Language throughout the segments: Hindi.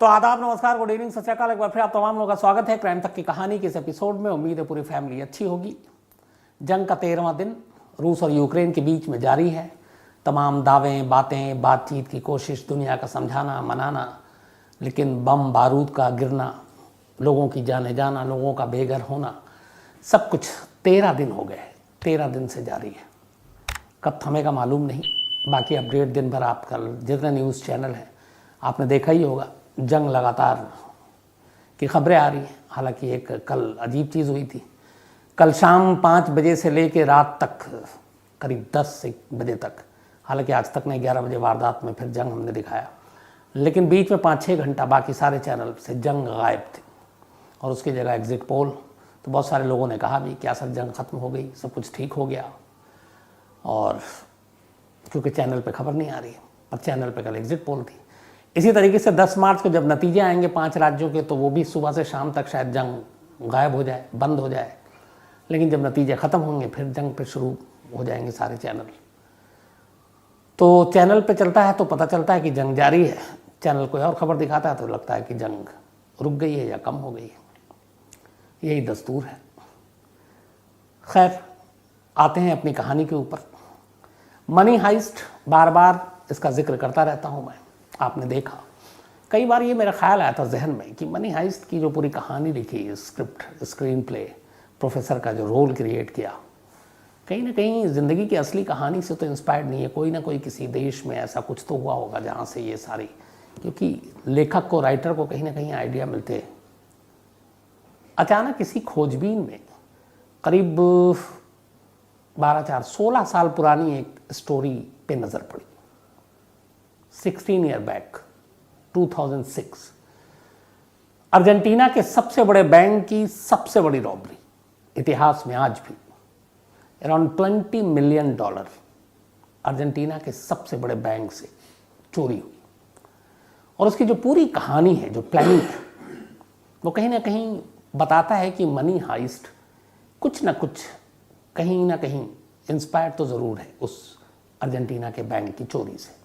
तो आदाब, नमस्कार, गुड इवनिंग, सत श्री अकाल। एक बार फिर आप तमाम लोगों का स्वागत है क्राइम तक की कहानी के इस एपिसोड में। उम्मीद है पूरी फैमिली अच्छी होगी। जंग का 13वां दिन रूस और यूक्रेन के बीच में जारी है। तमाम दावें, बातें, बातचीत की कोशिश, दुनिया का समझाना, मनाना, लेकिन बम बारूद का गिरना, लोगों की जाने जाना, लोगों का बेघर होना, सब कुछ 13 दिन हो गए। 13 दिन से जारी है। कब थमेगा मालूम नहीं। बाकी अपडेट दिन भर आप कल जितने न्यूज़ चैनल हैं आपने देखा ही होगा, जंग लगातार की खबरें आ रही हैं। हालांकि एक कल अजीब चीज़ हुई थी। कल शाम 5 बजे से लेकर रात तक करीब 10 बजे तक, हालांकि आज तक नहीं, 11 बजे वारदात में फिर जंग हमने दिखाया, लेकिन बीच में 5-6 घंटा बाकी सारे चैनल से जंग गायब थी और उसकी जगह एग्जिट पोल। तो बहुत सारे लोगों ने कहा भी क्या सर जंग ख़त्म हो गई, सब कुछ ठीक हो गया, और क्योंकि चैनल पे खबर नहीं आ रही है, पर चैनल पे कल एग्जिट पोल थी। इसी तरीके से 10 मार्च को जब नतीजे आएंगे 5 राज्यों के, तो वो भी सुबह से शाम तक शायद जंग गायब हो जाए, बंद हो जाए। लेकिन जब नतीजे ख़त्म होंगे फिर जंग पे शुरू हो जाएंगे सारे चैनल। तो चैनल पे चलता है तो पता चलता है कि जंग जारी है, चैनल कोई और खबर दिखाता है तो लगता है कि जंग रुक गई है या कम हो गई है। यही दस्तूर है। खैर, आते हैं अपनी कहानी के ऊपर। मनी हाइस्ट, बार बार इसका जिक्र करता रहता हूँ मैं। आपने देखा कई बार, ये मेरा ख्याल आया था जहन में कि मनी हाइस्ट की जो पूरी कहानी लिखी, स्क्रिप्ट, स्क्रीन प्ले, प्रोफेसर का जो रोल क्रिएट किया, कहीं ना कहीं ज़िंदगी की असली कहानी से तो इंस्पायर्ड नहीं है। कोई ना कोई किसी देश में ऐसा कुछ तो हुआ होगा जहाँ से ये सारी, क्योंकि लेखक को, राइटर को कहीं ना कहीं आइडिया मिलते हैं। अचानक किसी खोजबीन में करीब 16 साल पुरानी एक स्टोरी पे नज़र पड़ी। 16 ईयर बैक, 2006, अर्जेंटीना के सबसे बड़े बैंक की सबसे बड़ी रॉबरी इतिहास में आज भी। अराउंड $20 मिलियन अर्जेंटीना के सबसे बड़े बैंक से चोरी हुई। और उसकी जो पूरी कहानी है, जो प्लानिंग है, वो कहीं ना कहीं बताता है कि मनी हाइस्ट कुछ ना कुछ, कहीं ना कहीं इंस्पायर्ड तो ज़रूर है उस अर्जेंटीना के बैंक की चोरी से।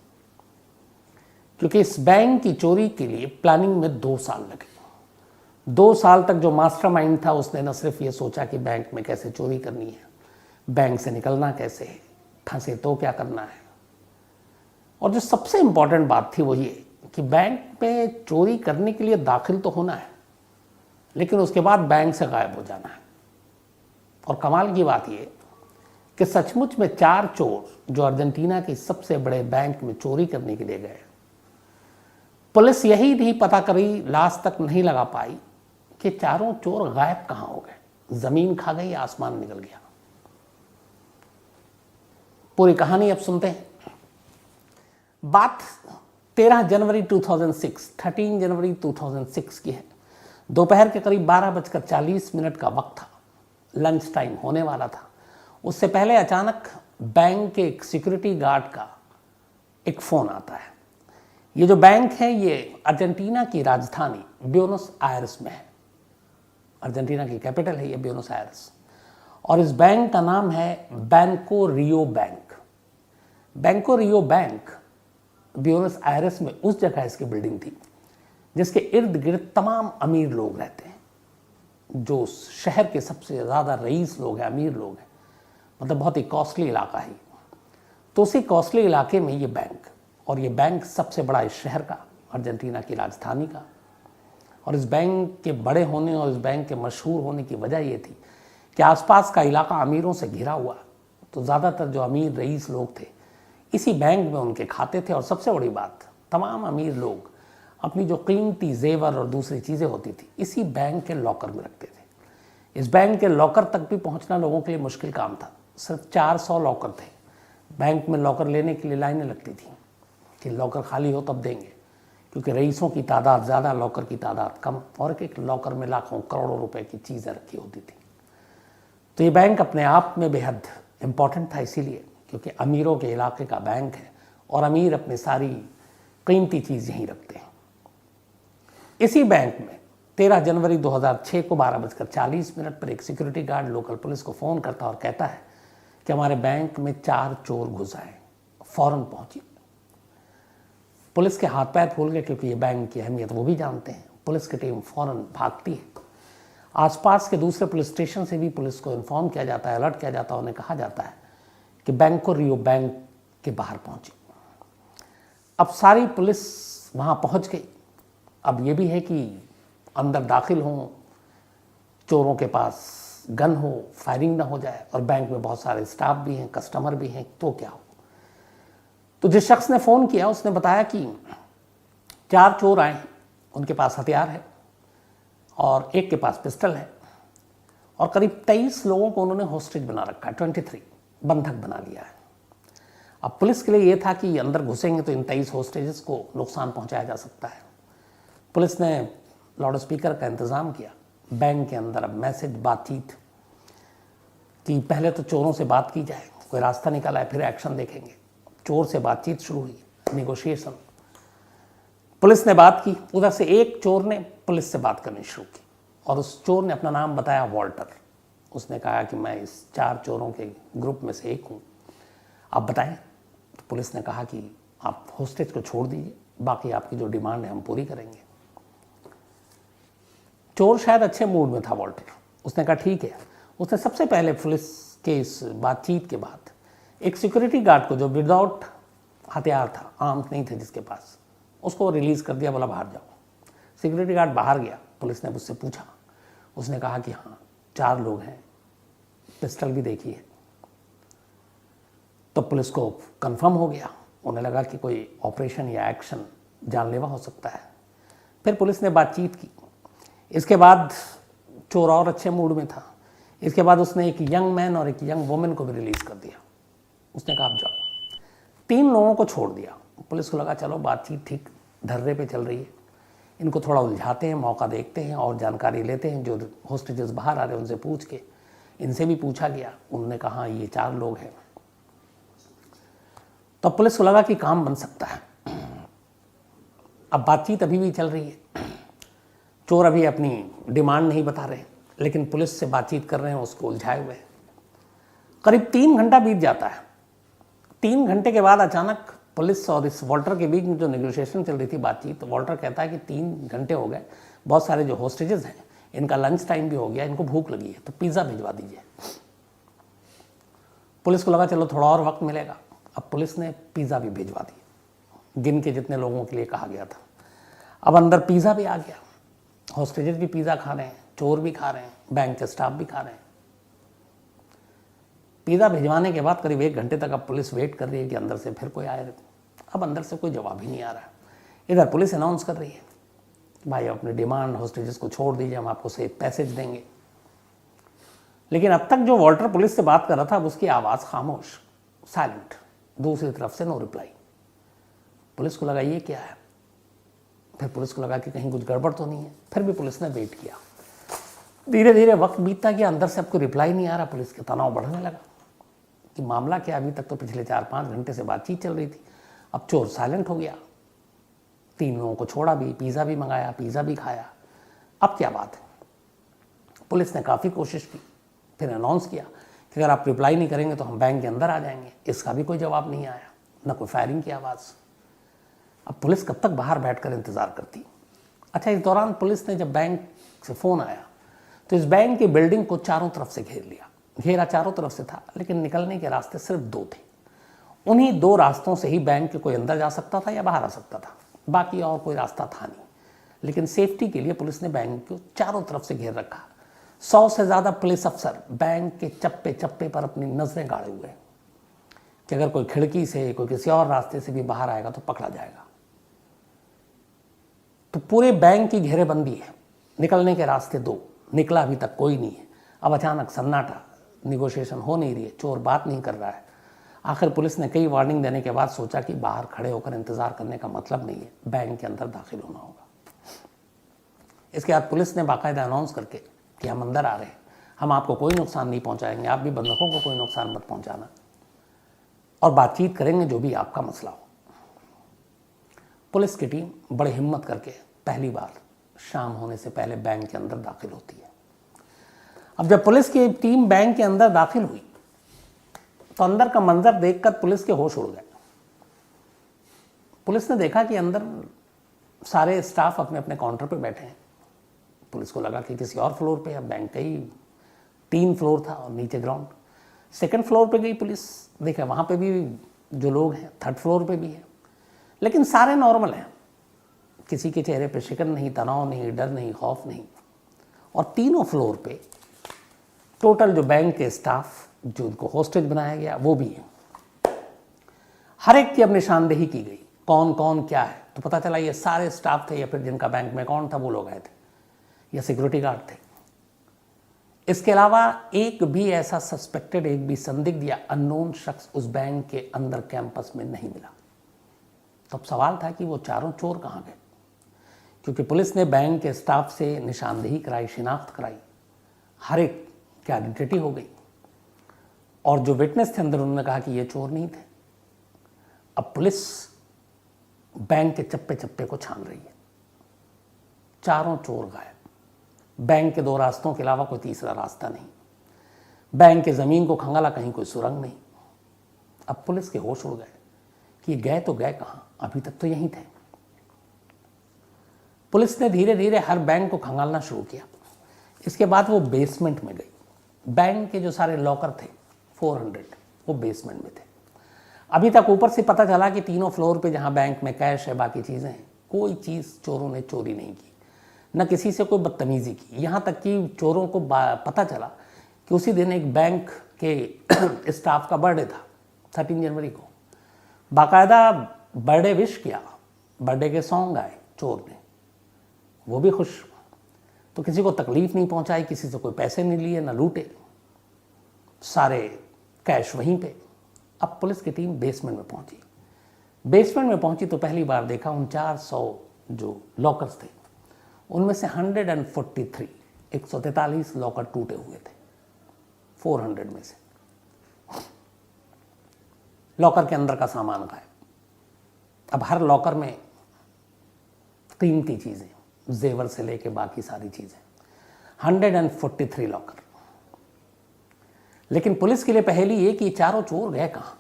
क्योंकि इस बैंक की चोरी के लिए प्लानिंग में 2 साल लगे। 2 साल तक जो मास्टरमाइंड था उसने न सिर्फ ये सोचा कि बैंक में कैसे चोरी करनी है, बैंक से निकलना कैसे है, फंसे तो क्या करना है, और जो सबसे इंपॉर्टेंट बात थी वो ये कि बैंक में चोरी करने के लिए दाखिल तो होना है, लेकिन उसके बाद बैंक से गायब हो जाना है। और कमाल की बात ये कि सचमुच में 4 चोर जो अर्जेंटीना के सबसे बड़े बैंक में चोरी करने के लिए गए, पुलिस यही नहीं पता करी, लास्ट तक नहीं लगा पाई कि चारों चोर गायब कहां हो गए, जमीन खा गई, आसमान निकल गया। पूरी कहानी अब सुनते हैं। बात 13 जनवरी 2006 की है। दोपहर के करीब 12:40 का वक्त था। लंच टाइम होने वाला था। उससे पहले अचानक बैंक के एक सिक्योरिटी गार्ड का एक फ़ोन आता है। ये जो बैंक है ये अर्जेंटीना की राजधानी ब्यूनस आयर्स में है। अर्जेंटीना की कैपिटल है ये ब्यूनस आयर्स, और इस बैंक का नाम है बैंको रियो बैंक। बैंको रियो बैंक ब्यूनस आयर्स में उस जगह इसकी बिल्डिंग थी जिसके इर्द गिर्द तमाम अमीर लोग रहते हैं, जो शहर के सबसे ज़्यादा रईस लोग हैं, अमीर लोग हैं। मतलब बहुत ही कॉस्टली इलाका है। तो उसी कॉस्टली इलाके में ये बैंक, और ये बैंक सबसे बड़ा इस शहर का, अर्जेंटीना की राजधानी का। और इस बैंक के बड़े होने और इस बैंक के मशहूर होने की वजह ये थी कि आसपास का इलाका अमीरों से घिरा हुआ, तो ज़्यादातर जो अमीर रईस लोग थे इसी बैंक में उनके खाते थे। और सबसे बड़ी बात, तमाम अमीर लोग अपनी जो कीमती जेवर और दूसरी चीज़ें होती थी इसी बैंक के लॉकर में रखते थे। इस बैंक के लॉकर तक भी पहुँचना लोगों के लिए मुश्किल काम था। सिर्फ 400 लॉकर थे। बैंक में लॉकर लेने के लिए लाइनें लगती थी कि लॉकर खाली हो तब देंगे, क्योंकि रईसों की तादाद ज़्यादा, लॉकर की तादाद कम, और एक लॉकर में लाखों करोड़ों रुपए की चीज़ें रखी होती थी। तो ये बैंक अपने आप में बेहद इम्पॉर्टेंट था, इसीलिए क्योंकि अमीरों के इलाके का बैंक है और अमीर अपनी सारी कीमती चीज़ यहीं रखते हैं। इसी बैंक में 13 जनवरी 2006 को 12:40 पर एक सिक्योरिटी गार्ड लोकल पुलिस को फ़ोन करता और कहता है कि हमारे बैंक में 4 चोर घुस आए, फ़ौरन पहुंची। पुलिस के हाथ पैर फूल गए, क्योंकि ये बैंक की अहमियत वो भी जानते हैं। पुलिस की टीम फौरन भागती है। आसपास के दूसरे पुलिस स्टेशन से भी पुलिस को इन्फॉर्म किया जाता है, अलर्ट किया जाता है, उन्हें कहा जाता है कि बैंक को रियो बैंक के बाहर पहुंचे। अब सारी पुलिस वहाँ पहुंच गई। अब ये भी है कि अंदर दाखिल हों, चोरों के पास गन हो, फायरिंग ना हो जाए, और बैंक में बहुत सारे स्टाफ भी हैं, कस्टमर भी हैं, तो क्या हो। तो जिस शख्स ने फ़ोन किया उसने बताया कि 4 चोर आए हैं, उनके पास हथियार है और एक के पास पिस्टल है, और करीब 23 लोगों को उन्होंने होस्टेज बना रखा है, 23 बंधक बना लिया है। अब पुलिस के लिए ये था कि अंदर घुसेंगे तो इन 23 होस्टेजेस को नुकसान पहुंचाया जा सकता है। पुलिस ने लाउड स्पीकर का इंतज़ाम किया बैंक के अंदर। अब मैसेज, बातचीत कि पहले तो चोरों से बात की जाए, कोई रास्ता निकाला है, फिर एक्शन देखेंगे। चोर से बातचीत शुरू हुई, नेगोशिएशन। पुलिस ने बात की, उधर से एक चोर ने पुलिस से बात करनी शुरू की, और उस चोर ने अपना नाम बताया, वॉल्टर। उसने कहा कि मैं इस 4 चोरों के ग्रुप में से एक हूँ, आप बताएं। तो पुलिस ने कहा कि आप होस्टेज को छोड़ दीजिए, बाकी आपकी जो डिमांड है हम पूरी करेंगे। चोर शायद अच्छे मूड में था, वॉल्टर। उसने कहा ठीक है। उसने सबसे पहले पुलिस के इस बातचीत के बाद एक सिक्योरिटी गार्ड को, जो विदाउट हथियार था, आर्म्स नहीं थे जिसके पास, उसको रिलीज़ कर दिया, बोला बाहर जाओ। सिक्योरिटी गार्ड बाहर गया। पुलिस ने उससे पूछा, उसने कहा कि हाँ 4 लोग हैं, पिस्टल भी देखी है। तो पुलिस को कंफर्म हो गया, उन्हें लगा कि कोई ऑपरेशन या एक्शन जानलेवा हो सकता है। फिर पुलिस ने बातचीत की। इसके बाद चोर और अच्छे मूड में था। इसके बाद उसने एक यंग मैन और एक यंग वुमेन को भी रिलीज़ कर दिया। उसने कहा आप जाओ। 3 लोगों को छोड़ दिया। पुलिस को लगा चलो बातचीत ठीक धर्रे पे चल रही है, इनको थोड़ा उलझाते हैं, मौका देखते हैं और जानकारी लेते हैं। जो होस्टेजेस बाहर आ रहे हैं उनसे पूछ के, इनसे भी पूछा गया, उन्होंने कहा ये 4 लोग हैं। तो पुलिस को लगा कि काम बन सकता है। अब बातचीत अभी भी चल रही है, चोर अभी अपनी डिमांड नहीं बता रहे, लेकिन पुलिस से बातचीत कर रहे हैं, उसको उलझाए हुए। करीब 3 घंटा बीत जाता है। 3 घंटे के बाद अचानक पुलिस और इस वॉल्टर के बीच में जो नेगोशिएशन चल रही थी, बातचीत, तो वॉल्टर कहता है कि 3 घंटे हो गए, बहुत सारे जो होस्टेजेस हैं इनका लंच टाइम भी हो गया, इनको भूख लगी है, तो पिज़्ज़ा भिजवा दीजिए। पुलिस को लगा चलो थोड़ा और वक्त मिलेगा। अब पुलिस ने पिज़्ज़ा भी भिजवा दिया, गिन के जितने लोगों के लिए कहा गया था। अब अंदर पिज़्ज़ा भी आ गया, होस्टेजेस भी पिज़्ज़ा खा रहे हैं, चोर भी खा रहे हैं, बैंक के स्टाफ भी खा रहे हैं। पिज़्ज़ा भिजवाने के बाद करीब 1 घंटे तक अब पुलिस वेट कर रही है कि अंदर से फिर कोई आए। अब अंदर से कोई जवाब ही नहीं आ रहा है। इधर पुलिस अनाउंस कर रही है भाई अपनी डिमांड होस्टेजेस को छोड़ दीजिए, हम आपको सेफ पैसेज देंगे। लेकिन अब तक जो वॉल्टर पुलिस से बात कर रहा था, अब उसकी आवाज़ खामोश, साइलेंट। दूसरी तरफ से नो रिप्लाई। पुलिस को लगा ये क्या है। फिर पुलिस को लगा कि कहीं कुछ गड़बड़ तो नहीं है। फिर भी पुलिस ने वेट किया। धीरे धीरे वक्त बीतता गया, अंदर से आपको रिप्लाई नहीं आ रहा। पुलिस का तनाव बढ़ने लगा कि मामला क्या, अभी तक तो पिछले 4-5 घंटे से बातचीत चल रही थी, अब चोर साइलेंट हो गया। 3 लोगों को छोड़ा भी, पिज़्ज़ा भी मंगाया, पिज़्ज़ा भी खाया, अब क्या बात है। पुलिस ने काफ़ी कोशिश की, फिर अनाउंस किया कि अगर आप रिप्लाई नहीं करेंगे तो हम बैंक के अंदर आ जाएंगे। इसका भी कोई जवाब नहीं आया, न कोई फायरिंग की आवाज़। अब पुलिस कब तक बाहर बैठकर इंतज़ार करती। अच्छा, इस दौरान पुलिस ने जब बैंक से फ़ोन आया तो इस बैंक की बिल्डिंग को चारों तरफ से घेर लिया। घेरा चारों तरफ से था, लेकिन निकलने के रास्ते सिर्फ 2 थे। उन्हीं 2 रास्तों से ही बैंक के कोई अंदर जा सकता था या बाहर आ सकता था, बाकी और कोई रास्ता था नहीं। लेकिन सेफ्टी के लिए पुलिस ने बैंक को चारों तरफ से घेर रखा। 100 से ज़्यादा पुलिस अफसर बैंक के चप्पे चप्पे पर अपनी नजरें गाड़े हुए कि अगर कोई खिड़की से, कोई किसी और रास्ते से भी बाहर आएगा तो पकड़ा जाएगा। तो पूरे बैंक की घेरेबंदी है, निकलने के रास्ते 2, निकला अभी तक कोई नहीं है। अब अचानक सन्नाटा, नेगोशिएशन हो नहीं रही है, चोर बात नहीं कर रहा है। आखिर पुलिस ने कई वार्निंग देने के बाद सोचा कि बाहर खड़े होकर इंतजार करने का मतलब नहीं है, बैंक के अंदर दाखिल होना होगा। इसके बाद पुलिस ने बाकायदा अनाउंस करके कि हम अंदर आ रहे हैं, हम आपको कोई नुकसान नहीं पहुंचाएंगे, आप भी बंधकों को कोई नुकसान मत पहुंचाना, और बातचीत करेंगे जो भी आपका मसला हो। पुलिस की टीम बड़ी हिम्मत करके पहली बार शाम होने से पहले बैंक के अंदर दाखिल होती है। अब जब पुलिस की टीम बैंक के अंदर दाखिल हुई तो अंदर का मंजर देखकर पुलिस के होश उड़ गए। पुलिस ने देखा कि अंदर सारे स्टाफ अपने अपने काउंटर पे बैठे हैं। पुलिस को लगा कि किसी और फ्लोर पे, अब बैंक का ही 3 फ्लोर था और नीचे ग्राउंड। सेकंड फ्लोर पे गई पुलिस, देखा वहाँ पे भी जो लोग हैं, थर्ड फ्लोर पे भी है, लेकिन सारे नॉर्मल हैं। किसी के चेहरे पे शिकन नहीं, तनाव नहीं, डर नहीं, खौफ नहीं। और तीनों फ्लोर पे टोटल जो बैंक के स्टाफ जो उनको होस्टेज बनाया गया वो भी है। हर एक की अब निशानदेही की गई, कौन कौन क्या है। तो पता चला ये सारे स्टाफ थे, या फिर जिनका बैंक में अकाउंट था वो लोग आए थे, या सिक्योरिटी गार्ड थे। इसके अलावा एक भी ऐसा सस्पेक्टेड, एक भी संदिग्ध या अननोन शख्स उस बैंक के अंदर कैंपस में नहीं मिला। तो अब सवाल था कि वो चारों चोर कहाँ गए, क्योंकि पुलिस ने बैंक के स्टाफ से निशानदेही कराई, शिनाख्त कराई, हर एक की आइडेंटिटी हो गई, और जो विटनेस थे अंदर उन्होंने कहा कि ये चोर नहीं थे। अब पुलिस बैंक के चप्पे चप्पे को छान रही है। चारों चोर गायब। बैंक के 2 रास्तों के अलावा कोई तीसरा रास्ता नहीं। बैंक के ज़मीन को खंगाला, कहीं कोई सुरंग नहीं। अब पुलिस के होश उड़ गए कि गए तो गए कहाँ, अभी तक तो यहीं थे। पुलिस ने धीरे धीरे हर बैंक को खंगालना शुरू किया। इसके बाद वो बेसमेंट में गई। बैंक के जो सारे लॉकर थे 400, वो बेसमेंट में थे। अभी तक ऊपर से पता चला कि तीनों फ्लोर पे जहाँ बैंक में कैश है, बाकी चीज़ें हैं, कोई चीज़ चोरों ने चोरी नहीं की, न किसी से कोई बदतमीज़ी की। यहाँ तक कि चोरों को पता चला कि उसी दिन एक बैंक के स्टाफ का बर्थडे था, 13 जनवरी को। बाकायदा बर्थडे विश किया, बर्थडे के सॉन्ग आए, चोर ने, वो भी खुश। तो किसी को तकलीफ नहीं पहुंचाई, किसी से कोई पैसे नहीं लिए, ना लूटे, सारे कैश वहीं पे। अब पुलिस की टीम बेसमेंट में पहुंची। बेसमेंट में पहुंची तो पहली बार देखा 400 जो लॉकर्स थे, उनमें से 143 143 लॉकर टूटे हुए थे। 400 में से लॉकर के अंदर का सामान गायब। अब हर लॉकर में कीमती चीज़ें, जेवर से लेके बाकी सारी चीज़ें, 143 लॉकर। लेकिन पुलिस के लिए पहेली ये कि चारों चोर गए कहाँ।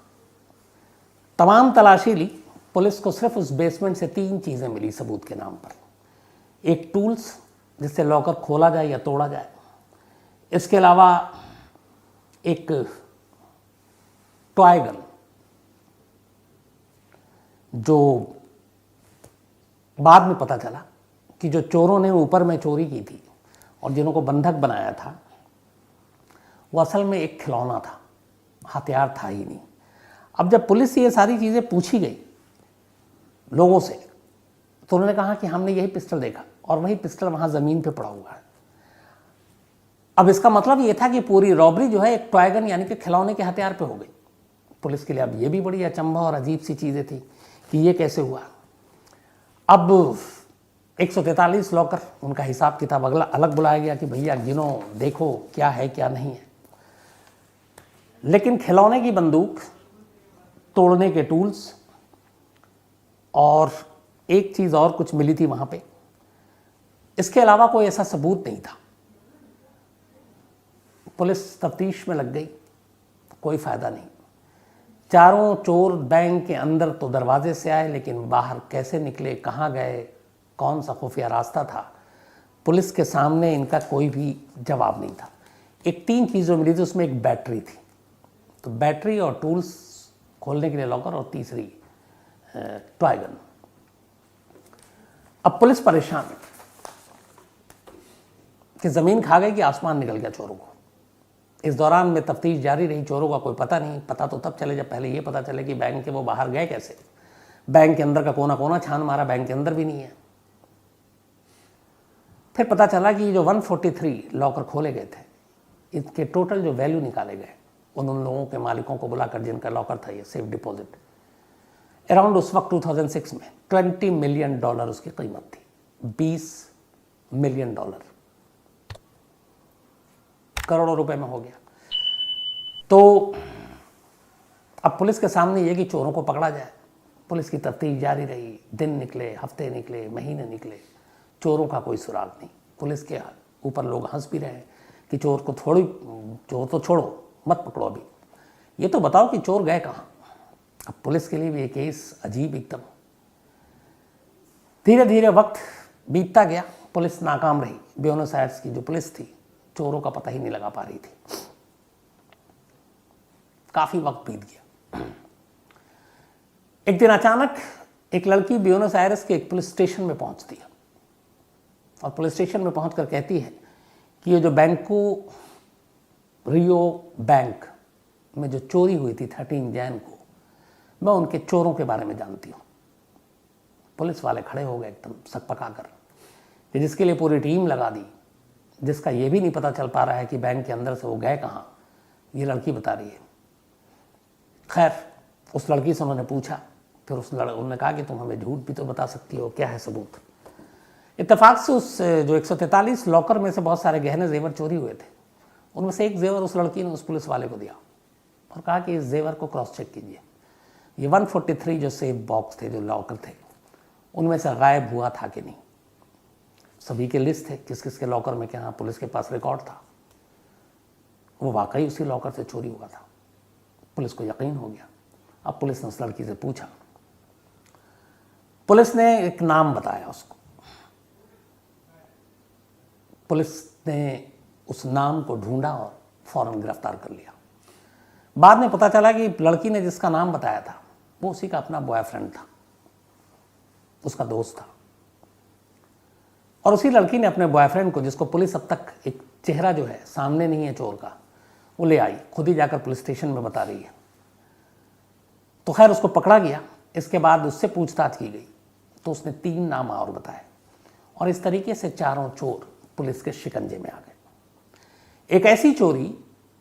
तमाम तलाशी ली, पुलिस को सिर्फ उस बेसमेंट से 3 चीज़ें मिली सबूत के नाम पर। एक टूल्स जिससे लॉकर खोला जाए या तोड़ा जाए, इसके अलावा एक टॉय गन, जो बाद में पता चला कि जो चोरों ने ऊपर में चोरी की थी और जिन्हों को बंधक बनाया था, वो असल में एक खिलौना था, हथियार था ही नहीं। अब जब पुलिस से ये सारी चीज़ें पूछी गई लोगों से, तो उन्होंने कहा कि हमने यही पिस्टल देखा, और वही पिस्टल वहाँ ज़मीन पे पड़ा हुआ है। अब इसका मतलब ये था कि पूरी रॉबरी जो है एक टॉय गन यानी कि खिलौने के हथियार पे हो गई। पुलिस के लिए अब ये भी बड़ी अचंभा और अजीब सी चीज़ें थी कि ये कैसे हुआ। अब 143 लॉकर, उनका हिसाब किताब अगला अलग बुलाया गया कि भैया गिनो, देखो क्या है क्या नहीं है। लेकिन खिलौने की बंदूक, तोड़ने के टूल्स और एक चीज़ और कुछ मिली थी वहाँ पे, इसके अलावा कोई ऐसा सबूत नहीं था। पुलिस तफ्तीश में लग गई, कोई फ़ायदा नहीं। चारों चोर बैंक के अंदर तो दरवाजे से आए, लेकिन बाहर कैसे निकले, कहाँ गए, कौन सा खुफिया रास्ता था, पुलिस के सामने इनका कोई भी जवाब नहीं था। एक 3 चीज़ें मिली थी, उसमें एक बैटरी थी, तो बैटरी और टूल्स खोलने के लिए लॉकर, और तीसरी टॉय गन। अब पुलिस परेशान कि ज़मीन खा गई कि आसमान निकल गया चोरों को। इस दौरान में तफ्तीश जारी रही, चोरों का कोई पता नहीं। पता तो तब चले जब पहले ये पता चले कि बैंक के वो बाहर गए कैसे। बैंक के अंदर का कोना कोना छान मारा, बैंक के अंदर भी नहीं है। फिर पता चला कि जो 143 लॉकर खोले गए थे, इसके टोटल जो वैल्यू निकाले गए उन लोगों के मालिकों को बुलाकर जिनका लॉकर था ये सेफ डिपॉजिट, अराउंड उस वक्त 2006 में $20 मिलियन उसकी कीमत थी। $20 मिलियन, करोड़ों रुपए में हो गया। तो अब पुलिस के सामने ये कि चोरों को पकड़ा जाए। पुलिस की तफ्तीश जारी रही, दिन निकले, हफ्ते निकले, महीने निकले, चोरों का कोई सुराग नहीं। पुलिस के ऊपर लोग हंस भी रहे कि चोर तो छोड़ो, मत पकड़ो, अभी ये तो बताओ कि चोर गए कहाँ। अब पुलिस के लिए भी ये केस अजीब एकदम, धीरे धीरे वक्त बीतता गया, पुलिस नाकाम रही। ब्यूनस आयर्स की जो पुलिस थी चोरों का पता ही नहीं लगा पा रही थी। काफी वक्त बीत गया। एक दिन अचानक एक लड़की ब्यूनस आयर्स के एक पुलिस स्टेशन में पहुंचती है और पुलिस स्टेशन में पहुंचकर कहती है कि ये जो बैंको रियो बैंक में जो चोरी हुई थी 13 जैन को, मैं उनके चोरों के बारे में जानती हूँ। पुलिस वाले खड़े हो गए एकदम सकपका कर, कि जिसके लिए पूरी टीम लगा दी, जिसका ये भी नहीं पता चल पा रहा है कि बैंक के अंदर से वो गए कहाँ, ये लड़की बता रही है। खैर उस लड़की से उन्होंने पूछा, फिर उन्होंने कहा कि तुम हमें झूठ भी तो बता सकती हो, क्या है सबूत। इत्तेफाक से उस जो 143 लॉकर में से बहुत सारे गहने जेवर चोरी हुए थे, उनमें से एक जेवर उस लड़की ने उस पुलिस वाले को दिया और कहा कि इस जेवर को क्रॉस चेक कीजिए। ये 143 जो सेफ बॉक्स थे, जो लॉकर थे, उनमें से गायब हुआ था कि नहीं। सभी के लिस्ट थे किस किस के लॉकर में क्या, पुलिस के पास रिकॉर्ड था। वो वाकई उसी लॉकर से चोरी हुआ था। पुलिस को यकीन हो गया। अब पुलिस ने उस लड़की से पूछा, पुलिस ने एक नाम बताया उसको, पुलिस ने उस नाम को ढूंढा और फौरन गिरफ्तार कर लिया। बाद में पता चला कि लड़की ने जिसका नाम बताया था वो उसी का अपना बॉयफ्रेंड था, उसका दोस्त था। और उसी लड़की ने अपने बॉयफ्रेंड को, जिसको पुलिस अब तक एक चेहरा जो है सामने नहीं है चोर का, वो ले आई, खुद ही जाकर पुलिस स्टेशन में बता रही है। तो खैर उसको पकड़ा गया। इसके बाद उससे पूछताछ की गई तो उसने 3 नाम और बताए और इस तरीके से चारों चोर पुलिस के शिकंजे में आ गए। एक ऐसी चोरी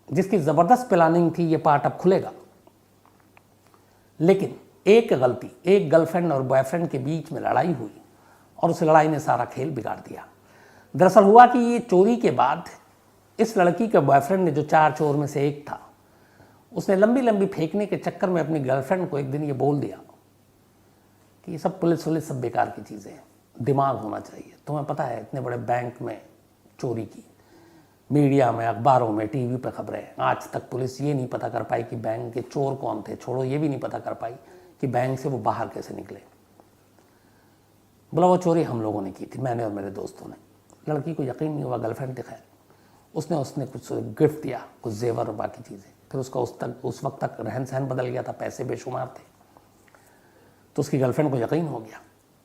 जिसकी जबरदस्त प्लानिंग थी, ये पार्ट अब खुलेगा। लेकिन एक गलती, एक गर्लफ्रेंड और बॉयफ्रेंड के बीच में लड़ाई हुई और उस लड़ाई ने सारा खेल बिगाड़ दिया। दरअसल हुआ कि ये चोरी के बाद इस लड़की के बॉयफ्रेंड ने, जो 4 चोर में से एक था, उसने लंबी लंबी फेंकने के चक्कर में अपनी गर्लफ्रेंड को एक दिन ये बोल दिया कि ये सब पुलिस सब बेकार की चीज़ें हैं, दिमाग होना चाहिए। तुम्हें पता है इतने बड़े बैंक में चोरी की, मीडिया में, अखबारों में, टीवी पर खबरें, आज तक पुलिस ये नहीं पता कर पाई कि बैंक के चोर कौन थे। छोड़ो, ये भी नहीं पता कर पाई कि बैंक से वो बाहर कैसे निकले। बोला वो चोरी हम लोगों ने की थी, मैंने और मेरे दोस्तों ने। लड़की को यकीन नहीं हुआ, गर्लफ्रेंड थी। खैर उसने कुछ गिफ्ट दिया, कुछ जेवर और बाकी चीज़ें। फिर उसका उस वक्त तक रहन सहन बदल गया था, पैसे बेशुमार थे, तो उसकी गर्लफ्रेंड को यकीन हो गया।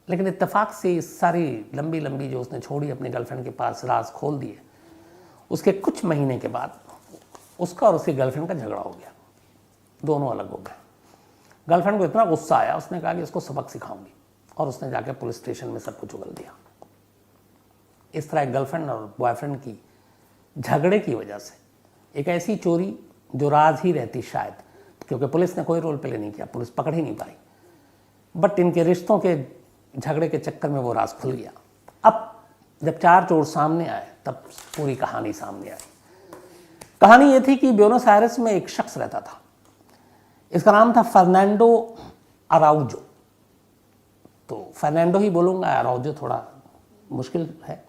लेकिन इत्तेफाक से इस सारी लंबी लंबी जो उसने छोड़ी अपनी गर्लफ्रेंड के पास राज खोल दिए। उसके कुछ महीने के बाद उसका और उसकी गर्लफ्रेंड का झगड़ा हो गया, दोनों अलग हो गए। गर्लफ्रेंड को इतना गुस्सा आया, उसने कहा कि इसको सबक सिखाऊंगी, और उसने जाकर पुलिस स्टेशन में सब कुछ उगल दिया। इस तरह गर्लफ्रेंड और बॉयफ्रेंड की झगड़े की वजह से एक ऐसी चोरी जो राज ही रहती शायद, क्योंकि पुलिस ने कोई रोल प्ले नहीं किया, पुलिस पकड़ ही नहीं पाई, बट इनके रिश्तों के झगड़े के चक्कर में वो राज खुल गया। अब जब 4 चोर सामने आए तब पूरी कहानी सामने आई। कहानी ये थी कि ब्यूनस आयर्स में एक शख्स रहता था, इसका नाम था फर्नांडो अराउजो। तो फर्नांडो ही बोलूंगा, अराउजो थोड़ा मुश्किल है।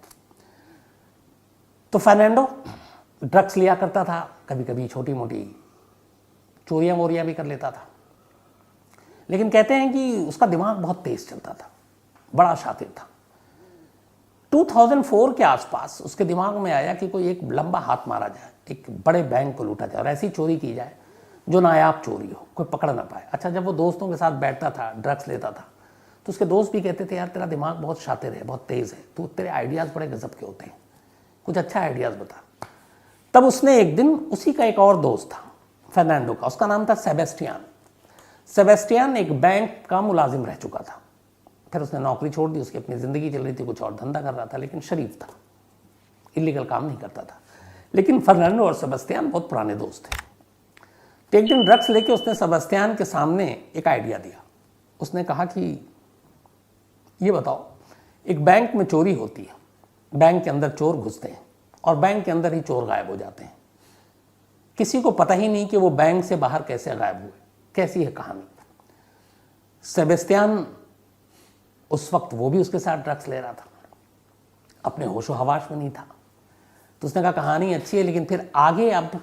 तो फर्नांडो ड्रग्स लिया करता था, कभी कभी छोटी मोटी चोरियां वोरियां भी कर लेता था। लेकिन कहते हैं कि उसका दिमाग बहुत तेज चलता था, बड़ा शातिर था। 2004 के आसपास उसके दिमाग में आया कि कोई एक लंबा हाथ मारा जाए, एक बड़े बैंक को लूटा जाए और ऐसी चोरी की जाए जो नायाब चोरी हो, कोई पकड़ ना पाए। अच्छा, जब वो दोस्तों के साथ बैठता था, ड्रग्स लेता था, तो उसके दोस्त भी कहते थे, यार तेरा दिमाग बहुत शातिर है, बहुत तेज है, तू, तेरे आइडियाज़ बड़े गजब के होते हैं, कुछ अच्छा आइडियाज़ बता। तब उसने एक दिन, उसी का एक और दोस्त था फर्नांडो का, उसका नाम था सेबेस्टियन। सेबेस्टियन एक बैंक का मुलाजिम रह चुका था, फिर उसने नौकरी छोड़ दी, उसकी अपनी ज़िंदगी चल रही थी, कुछ और धंधा कर रहा था, लेकिन शरीफ था, इलीगल काम नहीं करता था। लेकिन फर्नांडो और सेबेस्टियन बहुत पुराने दोस्त थे। तो एक दिन ड्रग्स लेके उसने सेबेस्टियन के सामने एक आइडिया दिया। उसने कहा कि ये बताओ, एक बैंक में चोरी होती है, बैंक के अंदर चोर घुसते हैं और बैंक के अंदर ही चोर गायब हो जाते हैं, किसी को पता ही नहीं कि वो बैंक से बाहर कैसे गायब हुए, कैसी है कहानी। सेबेस्टियन उस वक्त वो भी उसके साथ ड्रग्स ले रहा था, अपने होशो हवाश में नहीं था। तो उसने कहा कहानी अच्छी है, लेकिन फिर आगे अब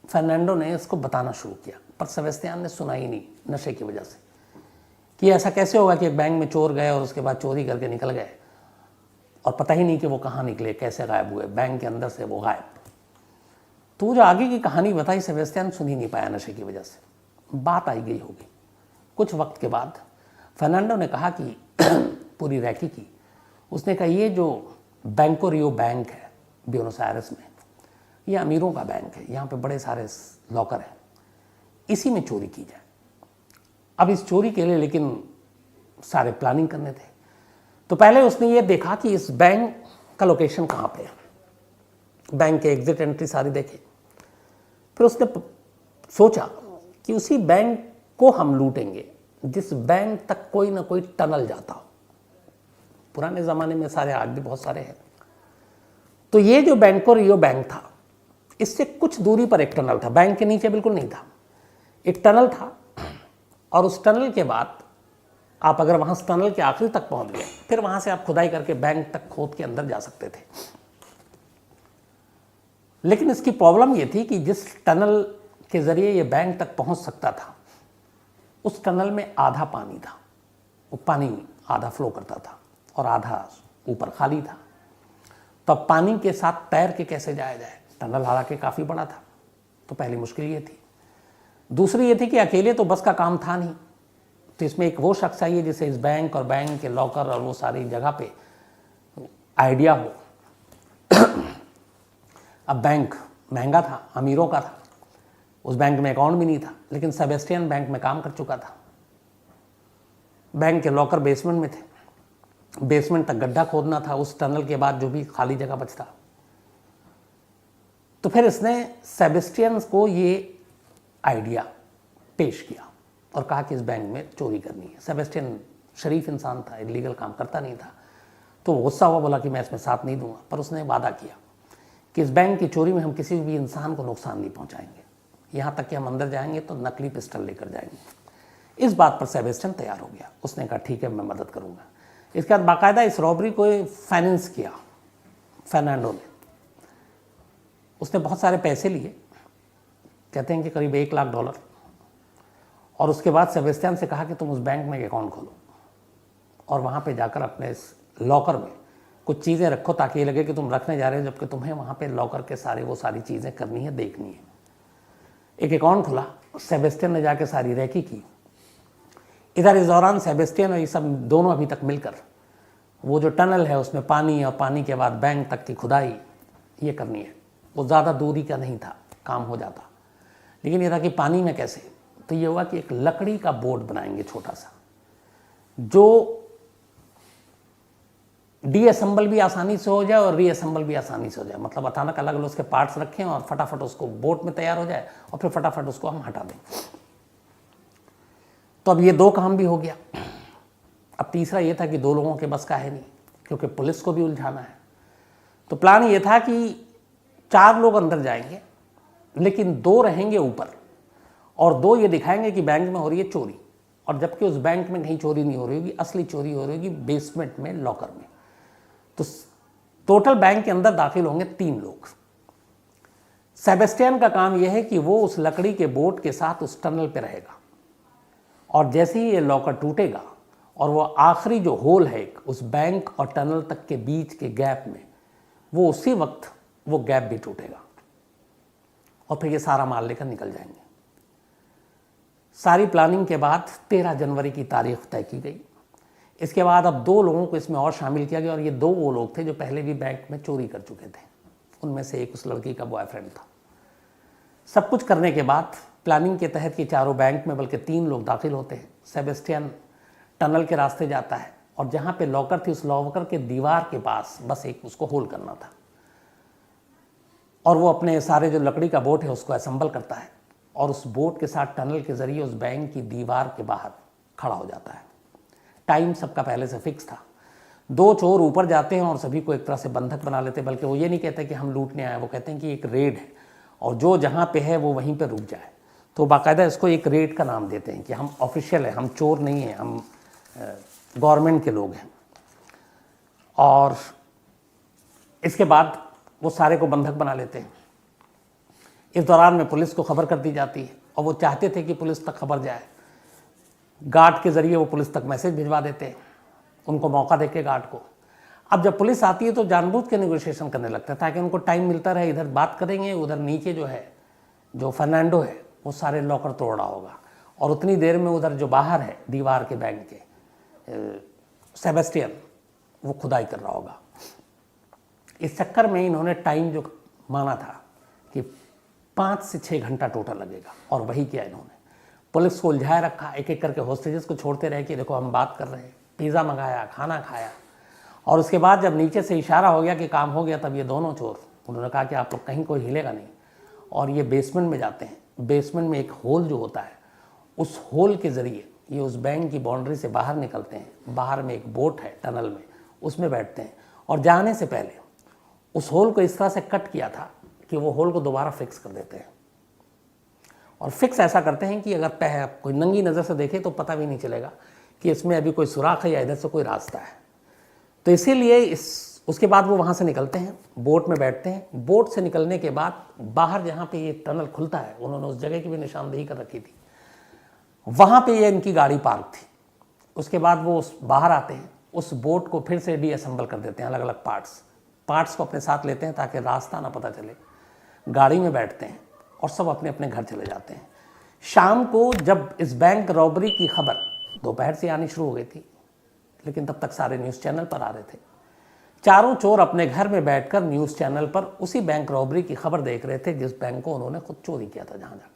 फर्नांडो ने इसको बताना शुरू किया, पर सेबेस्टियन ने सुना ही नहीं, नशे की वजह से। कि ऐसा कैसे होगा कि एक बैंक में चोर गए और उसके बाद चोरी करके निकल गए और पता ही नहीं कि वो कहाँ निकले, कैसे गायब हुए, बैंक के अंदर से वो गायब। तो जो आगे की कहानी बताई सेबेस्टियन सुन ही नहीं पाया नशे की वजह से, बात आई गई होगी। कुछ वक्त के बाद फर्नांडो ने कहा कि पूरी रैकी की, उसने कहा ये जो बैंको रियो बैंक है ब्यूनस आयर्स में, ये अमीरों का बैंक है, यहाँ पे बड़े सारे लॉकर हैं, इसी में चोरी की जाए। अब इस चोरी के लिए लेकिन सारे प्लानिंग करने थे, तो पहले उसने ये देखा कि इस बैंक का लोकेशन कहाँ पे है, बैंक के एग्जिट एंट्री सारी देखे। फिर उसने सोचा कि उसी बैंक को हम लूटेंगे जिस बैंक तक कोई ना कोई टनल जाता हो। पुराने ज़माने में सारे, आज भी बहुत सारे हैं। तो ये जो बैंको रियो बैंक था, इससे कुछ दूरी पर एक टनल था, बैंक के नीचे बिल्कुल नहीं था, एक टनल था। और उस टनल के बाद आप अगर वहाँ टनल के आखिरी तक पहुँच गए, फिर वहाँ से आप खुदाई करके बैंक तक खोद के अंदर जा सकते थे। लेकिन इसकी प्रॉब्लम ये थी कि जिस टनल के ज़रिए ये बैंक तक पहुँच सकता था, उस टनल में आधा पानी था, वो पानी आधा फ्लो करता था और आधा ऊपर खाली था। तो अब पानी के साथ तैर के कैसे जाया जाए, टनल हालांकि काफ़ी बड़ा था, तो पहली मुश्किल ये थी। दूसरी ये थी कि अकेले तो बस का काम था नहीं, तो इसमें एक वो शख्स चाहिए जिसे इस बैंक और बैंक के लॉकर और वो सारी जगह पे आइडिया हो। अब बैंक महंगा था, अमीरों का था, उस बैंक में अकाउंट भी नहीं था, लेकिन सेबेस्टियन बैंक में काम कर चुका था। बैंक के लॉकर बेसमेंट में थे, बेसमेंट तक गड्ढा खोदना था, उस टनल के बाद जो भी खाली जगह बचता। तो फिर इसने सेबेस्टियन को ये आइडिया पेश किया और कहा कि इस बैंक में चोरी करनी है। सेबेस्टियन शरीफ इंसान था, इलीगल काम करता नहीं था, तो गुस्सा हुआ, बोला कि मैं इसमें साथ नहीं दूंगा। पर उसने वादा किया कि इस बैंक की चोरी में हम किसी भी इंसान को नुकसान नहीं पहुंचाएंगे, यहाँ तक कि हम अंदर जाएंगे तो नकली पिस्टल लेकर जाएंगे। इस बात पर सेबेस्टियन तैयार हो गया, उसने कहा ठीक है मैं मदद करूँगा। इसके बाद बाकायदा इस रॉबरी को फाइनेंस किया फर्नांडो ने। उसने बहुत सारे पैसे लिए, कहते हैं कि करीब $1 लाख, और उसके बाद सेबेस्टियन से कहा कि तुम उस बैंक में एक अकाउंट खोलो और वहाँ पे जाकर अपने इस लॉकर में कुछ चीज़ें रखो ताकि ये लगे कि तुम रखने जा रहे हो, जबकि तुम्हें वहाँ पे लॉकर के सारे वो सारी चीज़ें करनी है, देखनी है। एक अकाउंट खुला, सेबेस्टियन ने जाके सारी रैकी की। इधर इस दौरान सेबेस्टियन और ये सब दोनों अभी तक मिलकर वो जो टनल है उसमें पानी और पानी के बाद बैंक तक की खुदाई ये करनी है। वो ज़्यादा दूरी का नहीं था, काम हो जाता। लेकिन ये था कि पानी में कैसे, तो ये हुआ कि एक लकड़ी का बोट बनाएंगे छोटा सा, जो डीअसेंबल भी आसानी से हो जाए और रीअसेंबल भी आसानी से हो जाए। मतलब अचानक अलग अलग उसके पार्ट्स रखें और फटाफट उसको बोट में तैयार हो जाए और फिर फटाफट उसको हम हटा दें। तो अब ये 2 काम भी हो गया। अब तीसरा ये था कि 2 लोगों के बस का है नहीं, क्योंकि पुलिस को भी उलझाना है। तो प्लान ये था कि 4 लोग अंदर जाएंगे, लेकिन 2 रहेंगे ऊपर और 2 ये दिखाएंगे कि बैंक में हो रही है चोरी, और जबकि उस बैंक में कहीं चोरी नहीं हो रही होगी, असली चोरी हो रही होगी बेसमेंट में, लॉकर में। तो टोटल बैंक के अंदर दाखिल होंगे 3 लोग। सेबेस्टियन का काम यह है कि वो उस लकड़ी के बोट के साथ उस टनल पे रहेगा, और जैसे ही ये लॉकर टूटेगा और वो आखिरी जो होल है उस बैंक और टनल तक के बीच के गैप में, वो उसी वक्त वो गैप भी टूटेगा और फिर ये सारा माल लेकर निकल जाएंगे। सारी प्लानिंग के बाद 13 जनवरी की तारीख तय की गई। इसके बाद अब 2 लोगों को इसमें और शामिल किया गया, और ये 2 वो लोग थे जो पहले भी बैंक में चोरी कर चुके थे। उनमें से एक उस लड़की का बॉयफ्रेंड था। सब कुछ करने के बाद प्लानिंग के तहत ये चारों बैंक में बल्कि 3 लोग दाखिल होते हैं। सेबेस्टियन टनल के रास्ते जाता है और जहाँ पे लॉकर थी उस लॉकर के दीवार के पास बस एक उसको होल करना था, और वो अपने सारे जो लकड़ी का बोट है उसको असेंबल करता है और उस बोट के साथ टनल के ज़रिए उस बैंक की दीवार के बाहर खड़ा हो जाता है। टाइम सबका पहले से फिक्स था। 2 चोर ऊपर जाते हैं और सभी को एक तरह से बंधक बना लेते हैं, बल्कि वो ये नहीं कहते कि हम लूटने आए, वो कहते हैं कि एक रेड है और जो जहाँ पे है वो वहीं पे रुक जाए। तो बाकायदा इसको एक रेड का नाम देते हैं कि हम ऑफिशियल हैं, हम चोर नहीं हैं, हम गवर्नमेंट के लोग हैं। और इसके बाद वो सारे को बंधक बना लेते हैं। इस दौरान में पुलिस को खबर कर दी जाती है और वो चाहते थे कि पुलिस तक खबर जाए। गार्ड के ज़रिए वो पुलिस तक मैसेज भिजवा देते हैं, उनको मौका देके गार्ड को। अब जब पुलिस आती है तो जानबूझ के नेगोशिएशन करने लगता है ताकि उनको टाइम मिलता रहे, इधर बात करेंगे, उधर नीचे जो है जो फर्नांडो है वो सारे लॉकर तोड़ रहा होगा, और उतनी देर में उधर जो बाहर है दीवार के बैंक के सेबेस्टियन वो खुदाई कर रहा होगा। इस चक्कर में इन्होंने टाइम जो माना था कि 5 से 6 घंटा टोटल लगेगा, और वही किया इन्होंने। पुलिस को उलझाए रखा, एक एक करके होस्टेजेस को छोड़ते रहे कि देखो हम बात कर रहे हैं, पिज़्ज़ा मंगाया, खाना खाया, और उसके बाद जब नीचे से इशारा हो गया कि काम हो गया, तब ये दोनों चोर, उन्होंने कहा कि आप लोग कहीं कोई हिलेगा नहीं, और ये बेसमेंट में जाते हैं। बेसमेंट में एक होल जो होता है, उस होल के ज़रिए ये उस बैंक की बाउंड्री से बाहर निकलते हैं। बाहर में एक बोट है टनल में, उसमें बैठते हैं, और जाने से पहले उस होल को इस तरह से कट किया था कि वो होल को दोबारा फिक्स कर देते हैं, और फिक्स ऐसा करते हैं कि अगर कोई नंगी नज़र से देखे तो पता भी नहीं चलेगा कि इसमें अभी कोई सुराख है या इधर से कोई रास्ता है। तो इसीलिए उसके बाद वो वहाँ से निकलते हैं, बोट में बैठते हैं। बोट से निकलने के बाद बाहर जहाँ पे ये टनल खुलता है, उन्होंने उस जगह की भी निशानदेही कर रखी थी, वहाँ पे ये इनकी गाड़ी पार्क थी। उसके बाद वो बाहर आते हैं, उस बोट को फिर से डीअसेंबल कर देते हैं, अलग अलग पार्ट्स को अपने साथ लेते हैं ताकि रास्ता ना पता चले। गाड़ी में बैठते हैं और सब अपने अपने घर चले जाते हैं। शाम को जब इस बैंक रॉबरी की खबर दोपहर से आनी शुरू हो गई थी, लेकिन तब तक सारे न्यूज़ चैनल पर आ रहे थे। चारों चोर अपने घर में बैठकर न्यूज़ चैनल पर उसी बैंक रॉबरी की खबर देख रहे थे जिस बैंक को उन्होंने खुद चोरी किया था जहाँ जाकर।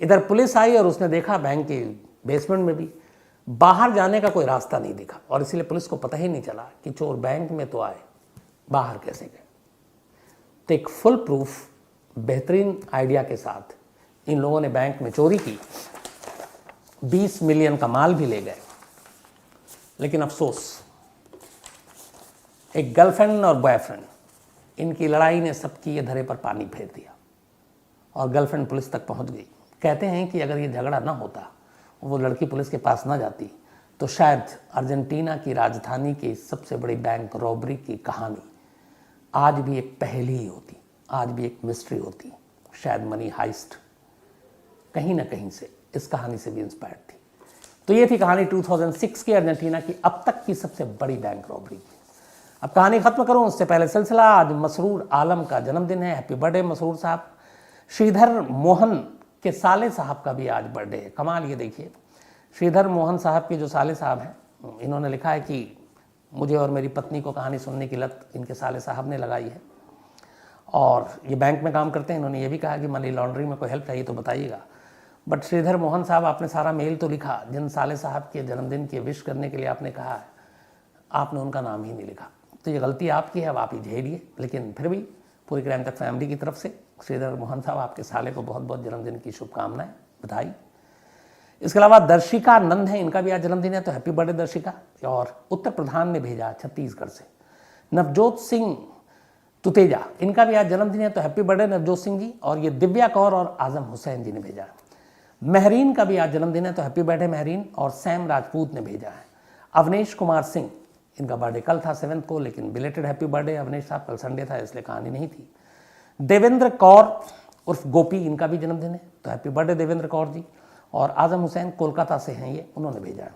इधर पुलिस आई और उसने देखा बैंक के बेसमेंट में भी बाहर जाने का कोई रास्ता नहीं दिखा, और इसलिए पुलिस को पता ही नहीं चला कि चोर बैंक में तो आए, बाहर कैसे गए। तो एक फुल प्रूफ बेहतरीन आइडिया के साथ इन लोगों ने बैंक में चोरी की, 20 मिलियन का माल भी ले गए। लेकिन अफसोस, एक गर्लफ्रेंड और बॉयफ्रेंड, इनकी लड़ाई ने सबकी ये धरे पर पानी फेर दिया, और गर्लफ्रेंड पुलिस तक पहुंच गई। कहते हैं कि अगर ये झगड़ा ना होता, वो लड़की पुलिस के पास ना जाती, तो शायद अर्जेंटीना की राजधानी की सबसे बड़ी बैंक रॉबरी की कहानी आज भी एक पहेली ही होती, आज भी एक मिस्ट्री होती। शायद मनी हाइस्ट कहीं ना कहीं से इस कहानी से भी इंस्पायर्ड थी। तो ये थी कहानी 2006 की अर्जेंटीना की अब तक की सबसे बड़ी बैंक रॉबरी की। अब कहानी खत्म करूं उससे पहले सिलसिला, आज मसरूर आलम का जन्मदिन है। हैप्पी बर्थडे मसरूर साहब। श्रीधर मोहन के साले साहब का भी आज बर्थडे है। कमाल, ये देखिए, श्रीधर मोहन साहब के जो साले साहब हैं, इन्होंने लिखा है कि मुझे और मेरी पत्नी को कहानी सुनने की लत इनके साले साहब ने लगाई है, और ये बैंक में काम करते हैं। इन्होंने ये भी कहा कि मनी लॉन्ड्रिंग में कोई हेल्प चाहिए तो बताइएगा। बट श्रीधर मोहन साहब, आपने सारा मेल तो लिखा, जिन साले साहब के जन्मदिन की विश करने के लिए आपने कहा है, आपने उनका नाम ही नहीं लिखा। तो ये गलती आपकी है, अब आप ही झेलिए। लेकिन फिर भी पूरी क्राइम तक फैमिली की तरफ से श्रीधर मोहन साहब, आपके साले को बहुत बहुत जन्मदिन की शुभकामनाएं, बधाई। इसके अलावा दर्शिका नंद है, इनका भी आज जन्मदिन है, तो हैप्पी बर्थडे दर्शिका। और उत्तर प्रधान ने भेजा छत्तीसगढ़ से नवजोत सिंह तुतेजा, इनका भी आज जन्मदिन है, तो हैप्पी बर्थडे नवजोत सिंह जी। और ये दिव्या कौर और आजम हुसैन जी ने भेजा। महरीन का भी आज जन्मदिन है, तो हैप्पी बर्थडे महरीन। और सैम राजपूत ने भेजा है। अवनेश कुमार सिंह, इनका बर्थडे कल था 7 को, लेकिन बिलेटेड हैप्पी बर्थडे अवनेश साहब, कल संडे था इसलिए कहानी नहीं थी। देवेंद्र कौर उर्फ गोपी, इनका भी जन्मदिन है, तो हैप्पी बर्थडे देवेंद्र कौर जी। और आजम हुसैन कोलकाता से हैं, ये उन्होंने भेजा है।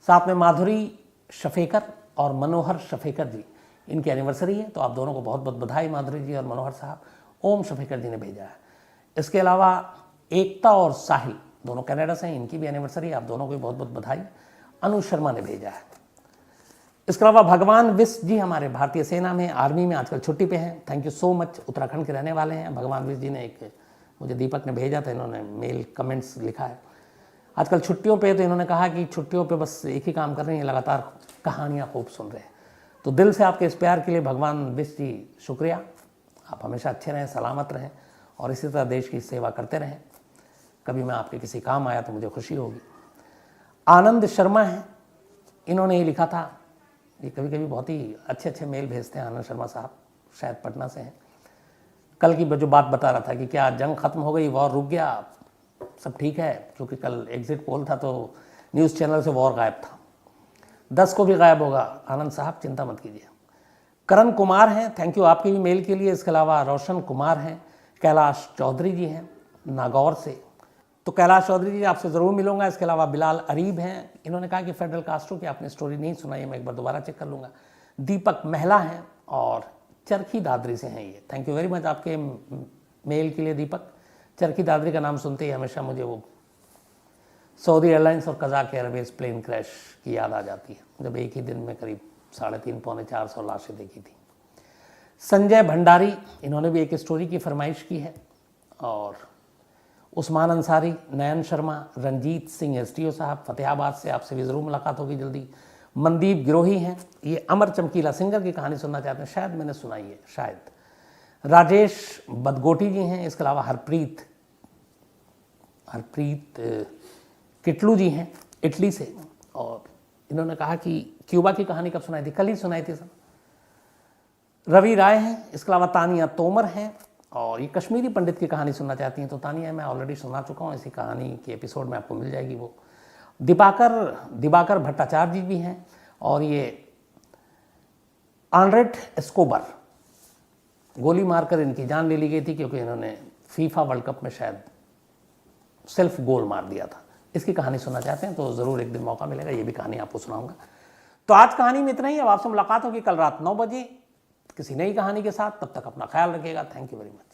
साथ में माधुरी शफेकर और मनोहर शफेकर जी, इनकी एनिवर्सरी है, तो आप दोनों को बहुत बहुत बधाई माधुरी जी और मनोहर साहब। ओम शफेकर जी ने भेजा है। इसके अलावा एकता और साहिल दोनों कनाडा से हैं, इनकी भी एनिवर्सरी, आप दोनों को बहुत बहुत बधाई। अनु शर्मा ने भेजा है। इसके अलावा भगवान विश जी हमारे भारतीय सेना में, आर्मी में आजकल छुट्टी पे हैं, thank you so much. Uttarakhand के रहने वाले हैं भगवान विश जी ने, एक मुझे दीपक ने भेजा था, इन्होंने मेल कमेंट्स लिखा है। आजकल छुट्टियों पे, तो इन्होंने कहा कि छुट्टियों पे बस एक ही काम कर रहे हैं, लगातार कहानियाँ खूब सुन रहे हैं। तो दिल से आपके इस प्यार के लिए भगवान विश जी शुक्रिया। आप हमेशा अच्छे रहें, सलामत रहें, और इसी तरह देश की सेवा करते रहें। कभी मैं आपके किसी काम आया तो मुझे खुशी होगी। आनंद शर्मा हैं, इन्होंने ये लिखा था, ये कभी कभी बहुत ही अच्छे अच्छे मेल भेजते हैं आनंद शर्मा साहब, शायद पटना से हैं। कल की जो बात बता रहा था कि क्या जंग खत्म हो गई, वॉर रुक गया, सब ठीक है, क्योंकि कल एग्जिट पोल था तो न्यूज़ चैनल से वॉर गायब था। 10 को भी गायब होगा। आनंद साहब चिंता मत कीजिए। करण कुमार हैं, थैंक यू आपकी भी मेल के लिए। इसके अलावा रोशन कुमार हैं, कैलाश चौधरी जी हैं नागौर से, तो कैलाश चौधरी जी आपसे ज़रूर मिलूंगा। इसके अलावा बिलाल अरीब हैं, इन्होंने कहा कि फेडरल कास्ट्रो की आपने स्टोरी नहीं सुनाई, मैं एक बार दोबारा चेक कर लूँगा। दीपक महिला हैं और चरखी दादरी से हैं ये। थैंक यू वेरी मच आपके मेल के लिए दीपक। चरखी दादरी का नाम सुनते ही हमेशा मुझे वो सऊदी एयरलाइंस और कज़ाक एयरवेज प्लेन क्रैश की याद आ जाती है, जब एक ही दिन में करीब 350 पौने 400 लाशें देखी थी। संजय भंडारी, इन्होंने भी एक स्टोरी की फरमाइश की है। और उस्मान अंसारी, नयन शर्मा, रंजीत सिंह एसटीओ साहब फतेहाबाद से, आपसे भी ज़रूर मुलाकात होगी जल्दी। मनदीप गिरोही हैं, ये अमर चमकीला सिंगर की कहानी सुनना चाहते हैं, शायद मैंने सुनाई है शायद। राजेश बदगोटी जी हैं, इसके अलावा हरप्रीत किटलू जी हैं इटली से, और इन्होंने कहा कि क्यूबा की कहानी कब सुनाई थी, कल ही सुनाई थी सर। रवि राय हैं, इसके अलावा तानिया तोमर हैं, और ये कश्मीरी पंडित की कहानी सुनना चाहती हैं। तो तानिया मैं ऑलरेडी सुना चुका हूँ, इसी कहानी के एपिसोड में आपको मिल जाएगी वो। दिबाकर भट्टाचार्य जी भी हैं, और ये आंड्रेट एस्कोबर, गोली मारकर इनकी जान ले ली गई थी क्योंकि इन्होंने फीफा वर्ल्ड कप में शायद सेल्फ गोल मार दिया था। इसकी कहानी सुनना चाहते हैं तो ज़रूर एक दिन मौका मिलेगा, ये भी कहानी आपको सुनाऊंगा। तो आज कहानी में इतना ही। अब आपसे मुलाकात होगी कल रात 9 बजे किसी नई कहानी के साथ। तब तक अपना ख्याल रखिएगा। Thank you very much.